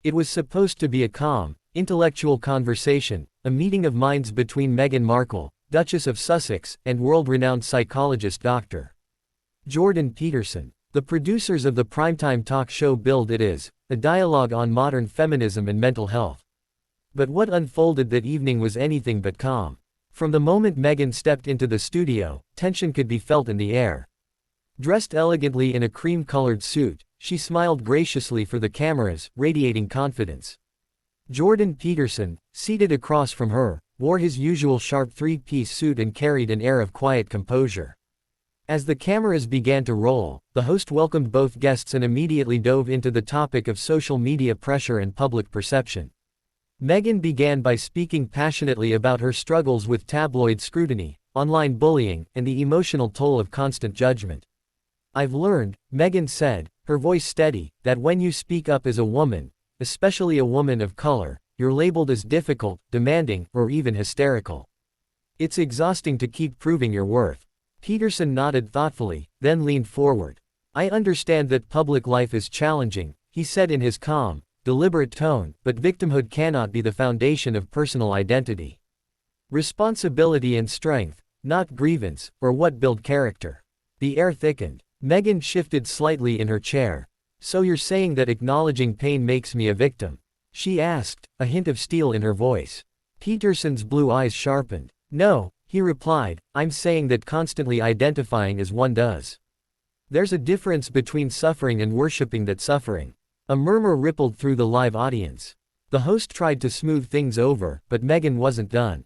It was supposed to be a calm, intellectual conversation, a meeting of minds between Meghan Markle, Duchess of Sussex, and world-renowned psychologist Dr. Jordan Peterson. The producers of the primetime talk show billed it as a dialogue on modern feminism and mental health. But what unfolded that evening was anything but calm. From the moment Meghan stepped into the studio, tension could be felt in the air. Dressed elegantly in a cream-colored suit, she smiled graciously for the cameras, radiating confidence. Jordan Peterson, seated across from her, wore his usual sharp three-piece suit and carried an air of quiet composure. As the cameras began to roll, the host welcomed both guests and immediately dove into the topic of social media pressure and public perception. Meghan began by speaking passionately about her struggles with tabloid scrutiny, online bullying, and the emotional toll of constant judgment. "I've learned," Meghan said, her voice steady, "that when you speak up as a woman, especially a woman of color, you're labeled as difficult, demanding, or even hysterical. It's exhausting to keep proving your worth." Peterson nodded thoughtfully, then leaned forward. "I understand that public life is challenging," he said in his calm, deliberate tone, "but victimhood cannot be the foundation of personal identity. Responsibility and strength, not grievance, or what build character." The air thickened. Meghan shifted slightly in her chair. "So you're saying that acknowledging pain makes me a victim?" she asked, a hint of steel in her voice. Peterson's blue eyes sharpened. "No," he replied, "I'm saying that constantly identifying as one does. There's a difference between suffering and worshipping that suffering." A murmur rippled through the live audience. The host tried to smooth things over, but Meghan wasn't done.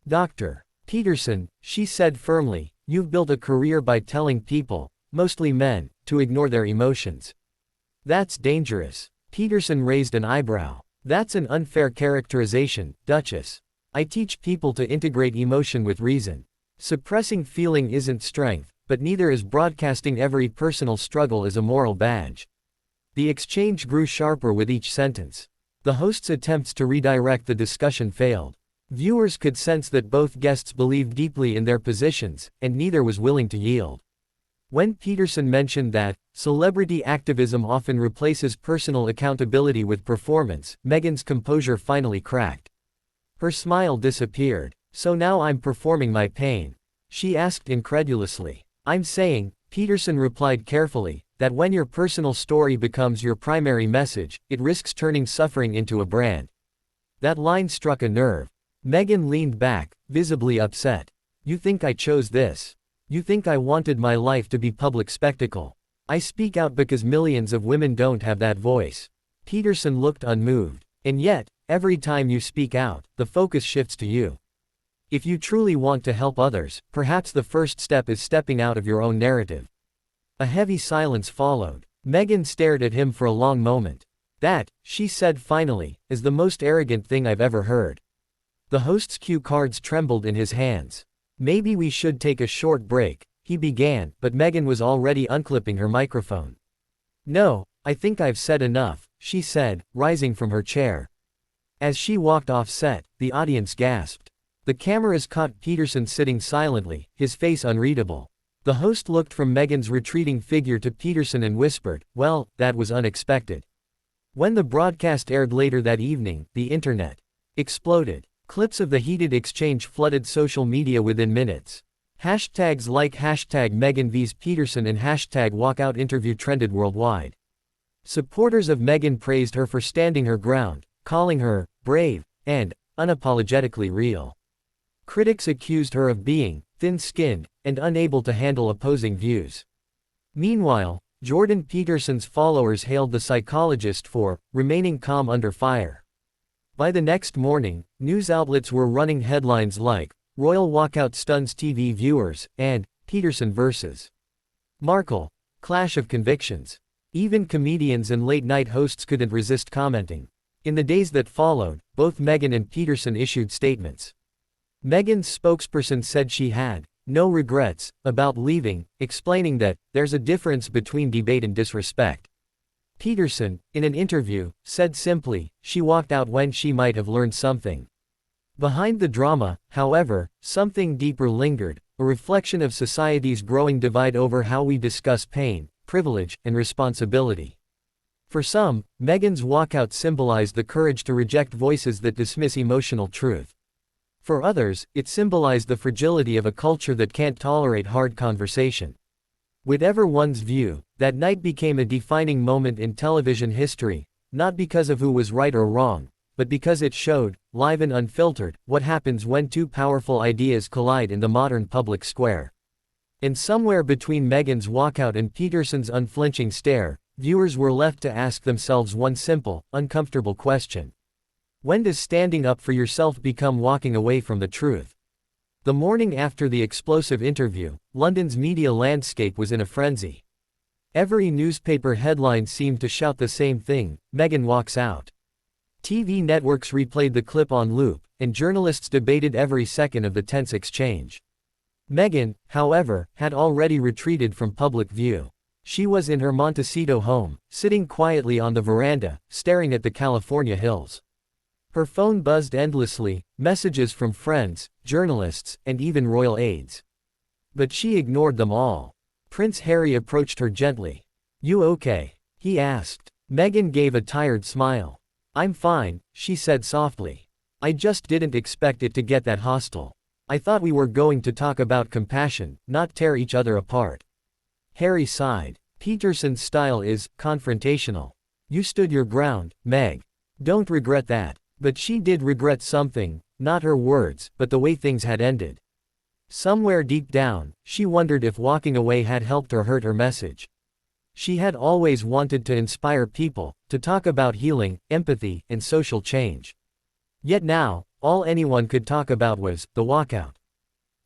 "Dr. Peterson," she said firmly, "you've built a career by telling people, mostly men, to ignore their emotions. That's dangerous." Peterson raised an eyebrow. "That's an unfair characterization, Duchess. I teach people to integrate emotion with reason. Suppressing feeling isn't strength, but neither is broadcasting every personal struggle as a moral badge." The exchange grew sharper with each sentence. The host's attempts to redirect the discussion failed. Viewers could sense that both guests believed deeply in their positions, and neither was willing to yield. When Peterson mentioned that celebrity activism often replaces personal accountability with performance, Meghan's composure finally cracked. Her smile disappeared. "So now I'm performing my pain?" she asked incredulously. "I'm saying," Peterson replied carefully, "that when your personal story becomes your primary message, it risks turning suffering into a brand." That line struck a nerve. Meghan leaned back, visibly upset. "You think I chose this? You think I wanted my life to be public spectacle? I speak out because millions of women don't have that voice." Peterson looked unmoved. "And yet, every time you speak out, the focus shifts to you. If you truly want to help others, perhaps the first step is stepping out of your own narrative." A heavy silence followed. Meghan stared at him for a long moment. "That," she said finally, "is the most arrogant thing I've ever heard." The host's cue cards trembled in his hands. "Maybe we should take a short break," he began, but Meghan was already unclipping her microphone. "No, I think I've said enough," she said, rising from her chair. As she walked off set, the audience gasped. The cameras caught Peterson sitting silently, his face unreadable. The host looked from Meghan's retreating figure to Peterson and whispered, "Well, that was unexpected." When the broadcast aired later that evening, the internet exploded. Clips of the heated exchange flooded social media within minutes. Hashtags like #Meghan vs Peterson and #WalkoutInterview trended worldwide. Supporters of Meghan praised her for standing her ground, calling her brave and unapologetically real. Critics accused her of being thin-skinned and unable to handle opposing views. Meanwhile, Jordan Peterson's followers hailed the psychologist for remaining calm under fire. By the next morning, news outlets were running headlines like "Royal Walkout Stuns TV Viewers" and "Peterson vs. Markle, Clash of Convictions." Even comedians and late-night hosts couldn't resist commenting. In the days that followed, both Meghan and Peterson issued statements. Meghan's spokesperson said she had no regrets about leaving, explaining that there's a difference between debate and disrespect. Peterson, in an interview, said simply, she walked out when she might have learned something. Behind the drama, however, something deeper lingered, a reflection of society's growing divide over how we discuss pain, privilege, and responsibility. For some, Meghan's walkout symbolized the courage to reject voices that dismiss emotional truth. For others, it symbolized the fragility of a culture that can't tolerate hard conversation. Whatever one's view, that night became a defining moment in television history, not because of who was right or wrong, but because it showed, live and unfiltered, what happens when two powerful ideas collide in the modern public square. And somewhere between Meghan's walkout and Peterson's unflinching stare, viewers were left to ask themselves one simple, uncomfortable question. When does standing up for yourself become walking away from the truth? The morning after the explosive interview, London's media landscape was in a frenzy. Every newspaper headline seemed to shout the same thing: Meghan walks out. TV networks replayed the clip on loop, and journalists debated every second of the tense exchange. Meghan, however, had already retreated from public view. She was in her Montecito home, sitting quietly on the veranda, staring at the California hills. Her phone buzzed endlessly, messages from friends, journalists, and even royal aides. But she ignored them all. Prince Harry approached her gently. "You okay?" he asked. Meghan gave a tired smile. "I'm fine," she said softly. "I just didn't expect it to get that hostile. I thought we were going to talk about compassion, not tear each other apart." Harry sighed. "Peterson's style is confrontational. You stood your ground, Meg. Don't regret that." But she did regret something, not her words, but the way things had ended. Somewhere deep down, she wondered if walking away had helped or hurt her message. She had always wanted to inspire people, to talk about healing, empathy, and social change. Yet now, all anyone could talk about was the walkout.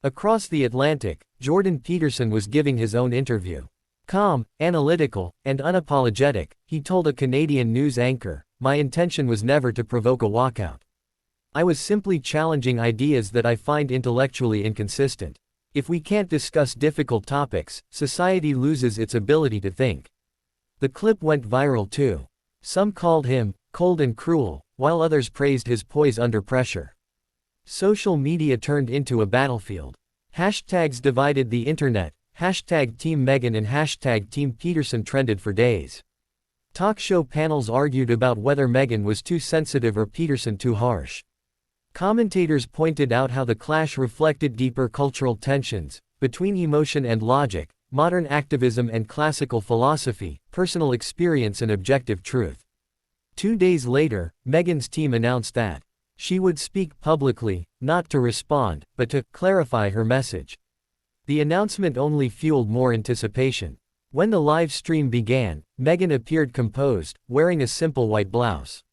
Across the Atlantic, Jordan Peterson was giving his own interview. Calm, analytical, and unapologetic, he told a Canadian news anchor, "My intention was never to provoke a walkout. I was simply challenging ideas that I find intellectually inconsistent. If we can't discuss difficult topics, society loses its ability to think." The clip went viral too. Some called him cold and cruel, while others praised his poise under pressure. Social media turned into a battlefield. Hashtags divided the internet. Hashtag Team Meghan and hashtag Team Peterson trended for days. Talk show panels argued about whether Meghan was too sensitive or Peterson too harsh. Commentators pointed out how the clash reflected deeper cultural tensions, between emotion and logic, modern activism and classical philosophy, personal experience and objective truth. 2 days later, Meghan's team announced that she would speak publicly, not to respond, but to clarify her message. The announcement only fueled more anticipation. When the live stream began, Meghan appeared composed, wearing a simple white blouse.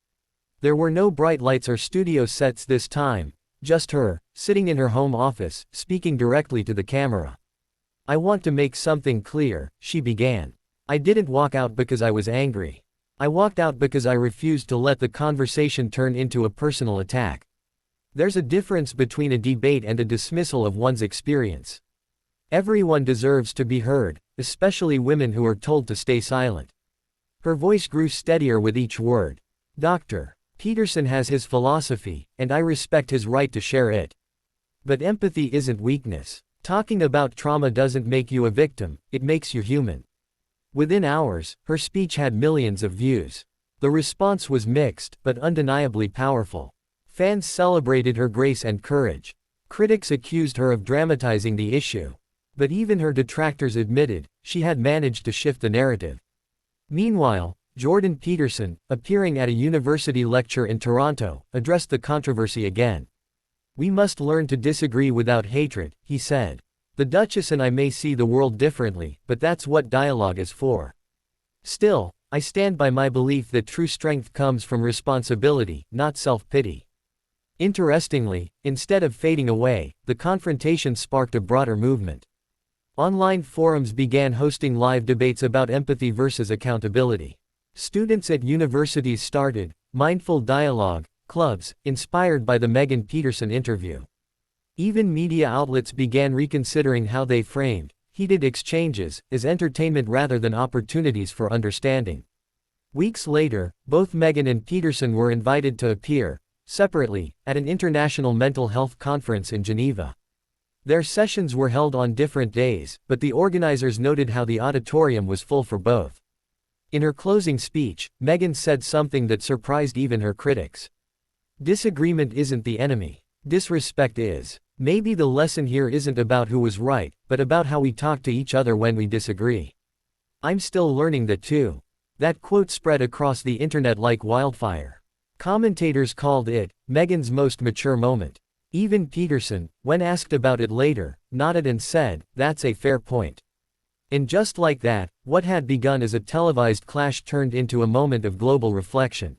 There were no bright lights or studio sets this time, just her, sitting in her home office, speaking directly to the camera. "I want to make something clear," she began. "I didn't walk out because I was angry. I walked out because I refused to let the conversation turn into a personal attack. There's a difference between a debate and a dismissal of one's experience. Everyone deserves to be heard, especially women who are told to stay silent." Her voice grew steadier with each word. "Dr. Peterson has his philosophy, and I respect his right to share it. But empathy isn't weakness. Talking about trauma doesn't make you a victim, it makes you human." Within hours, her speech had millions of views. The response was mixed, but undeniably powerful. Fans celebrated her grace and courage. Critics accused her of dramatizing the issue. But even her detractors admitted, she had managed to shift the narrative. Meanwhile, Jordan Peterson, appearing at a university lecture in Toronto, addressed the controversy again. "We must learn to disagree without hatred," he said. "The Duchess and I may see the world differently, but that's what dialogue is for. Still, I stand by my belief that true strength comes from responsibility, not self-pity." Interestingly, instead of fading away, the confrontation sparked a broader movement. Online forums began hosting live debates about empathy versus accountability. Students at universities started mindful dialogue clubs, inspired by the Meghan Peterson interview. Even media outlets began reconsidering how they framed heated exchanges as entertainment rather than opportunities for understanding. Weeks later, both Meghan and Peterson were invited to appear, separately, at an international mental health conference in Geneva. Their sessions were held on different days, but the organizers noted how the auditorium was full for both. In her closing speech, Meghan said something that surprised even her critics. Disagreement isn't the enemy. Disrespect is. Maybe the lesson here isn't about who was right, but about how we talk to each other when we disagree. I'm still learning that too. That quote spread across the internet like wildfire. Commentators called it Meghan's most mature moment. Even Peterson, when asked about it later, nodded and said, "That's a fair point." And just like that, what had begun as a televised clash turned into a moment of global reflection.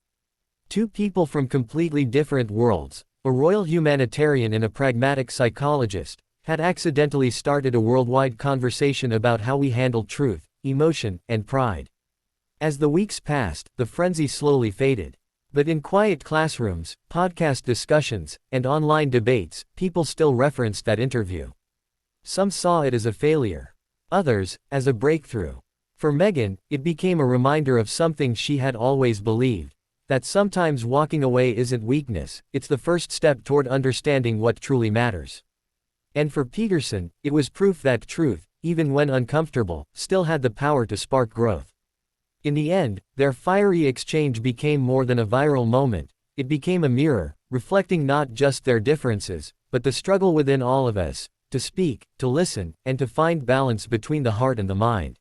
Two people from completely different worlds, a royal humanitarian and a pragmatic psychologist, had accidentally started a worldwide conversation about how we handle truth, emotion, and pride. As the weeks passed, the frenzy slowly faded. But in quiet classrooms, podcast discussions, and online debates, people still referenced that interview. Some saw it as a failure. Others, as a breakthrough. For Meghan, it became a reminder of something she had always believed. That sometimes walking away isn't weakness, it's the first step toward understanding what truly matters. And for Peterson, it was proof that truth, even when uncomfortable, still had the power to spark growth. In the end, their fiery exchange became more than a viral moment, it became a mirror, reflecting not just their differences, but the struggle within all of us, to speak, to listen, and to find balance between the heart and the mind.